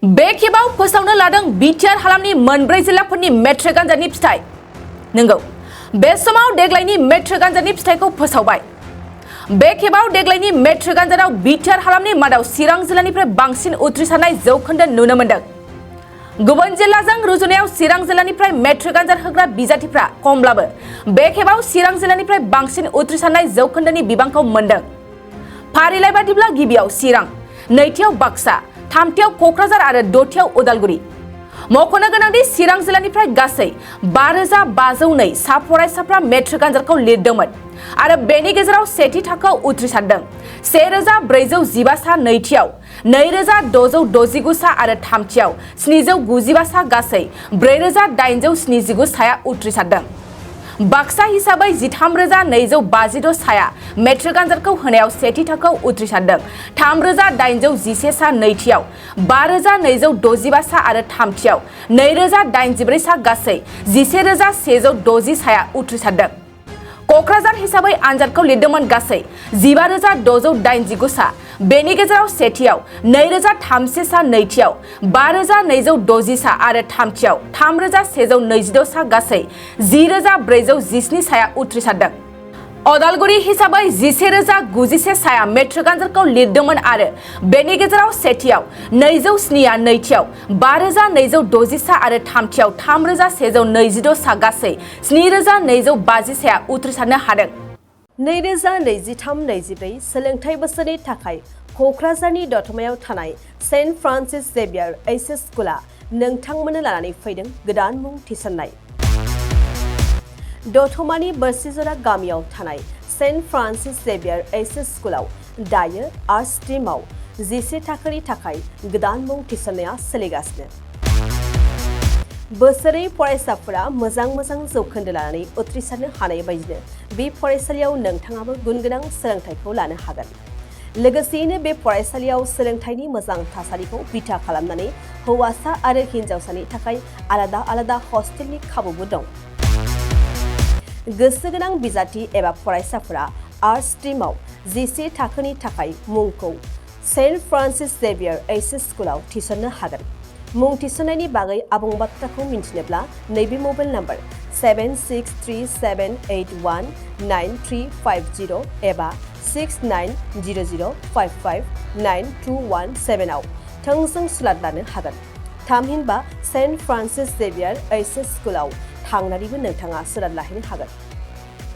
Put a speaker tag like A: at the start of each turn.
A: बे खेबाव फोसावनो लादों बिटिआर हालामनि मोनब्रै जिल्लाफोरनि मेट्रिक आनजादनि फिथाइ। नंगौ, बे समाव देग्लायनि मेट्रिक आनजादनि फिथाइखौ फोसावबाय। बे खेबाव देग्लायनि मेट्रिक आनजादाव बिटिआर हालामनि मादाव चिरां जिल्लानिफ्राय बांसिन उथ्रिसारनाय जौखोन्दो नुनो मोन्दों। गुबुन जिल्लाजों रुजुनायाव चिरां जिल्लानिफ्राय मेट्रिक आनजाद होग्रा बिजाथिफ्रा खमब्लाबो बे खेबाव चिरां जिल्लानिफ्राय बांसिन उथ्रिसारनाय जौखोन्दोनि बिबांखौ मोन्दों। फारिलाइ बादिब्ला गिबियाव चिरां, नैथियाव बाक्सा, थामथियाव क'क्राझार आरो दथियाव उदालगुरि। मख'नो गोनांदि चिरां जिल्लानिफ्राय गासै 5502 सा फरायसाफ्रा मेट्रिक आनजादखौ लिरदोंमोन आरो बेनि गेजेराव सेथि थाखोआव उथ्रिसारदों 1415 सा, नैथियाव 2669 सा आरो थामथियाव 795 सा, गासै 4879 साया उथ्रिसारदों। बाक्सा हिसाबै 13252 साया मेट्रिक आनजादखौ होनायाव सेथि थाखोआव उथ्रिसारदों। 3811 सा, नैथियाव 5265 सा आरो थामथियाव 2084 सा, गासै 11160 साया उथ्रिसारदों। क'क्राझार हिसाबै आनजादखौ लिरदोंमोन गासै 15689 सा, बेनि गेजेराव सेथियाव 2003 सा, नैथियाव 5260 सा आरो थामथियाव 3126 सा, गासै 10417 साया उथ्रिसारदों। उदालगुरि हिसाबै 11091 साया मेट्रिक आनजादखौ लिरदोंमोन आरो बेनि गेजेराव सेथियाव 207 आ, नैथियाव 5260 सा आरो थामथियाव 3126 सा, गासै 7250 साया उथ्रिसारनो हादों।
B: 2023-24 सोलोंथाइ बोसोरनि थाखाय क'क्राझारनि दतमायाव थानाय सेन्ट फ्रान्सिस जेभियार एइचएस स्कुला नोंथांमोननो लानानै फैदों गोदान मुं थिसननाय। दतमानि बोरसिजरा गामियाव थानाय सेन्ट फ्रान्सिस जेभियार एइचएस स्कुलाव दायो आर्ट्स स्ट्रिमाव 11 थाखोनि थाखाय गोदान मुं थिसननाया सोलिगासिनो। बोसोरै फरायसाफोरा मोजां जौखोन्दो लानानै उथ्रिसारनो हानाय बायदिनो बे फरायसालियाव नोंथाङाबो गुनगोनां सोलोंथाइखौ लानो हागोन। लोगोसेयैनो बे फरायसालियाव सोलोंथाइनि मोजां थासारिखौ बिथा खालामनानै हौवासा आरो हिन्जावसानि थाखाय आलादा हस्टेलनि खाबुबो दं। गोसो गोनां बिजाथि एबा फरायसाफोरा आर्ट्स स्ट्रिमाव 11 थाखोनि थाखाय मुंखौ सेन्ट फ्रान्सिस जेभियार एइचएस स्कुलाव थिसननो हागोन। मुं थिसननायनि बागै आबुं बाथ्राखौ मिन्थिनोब्ला नैबे मबाइल नम्बर 7637819350 एबा 6900559217 आव थोंजों सुलाद लानो हागोन। थामहिनबा सेन्ट फ्रान्सिस जेभियार एइचएस स्कुलाव थांनानैबो नोंथाङा सुलाद लाहैनो हागोन।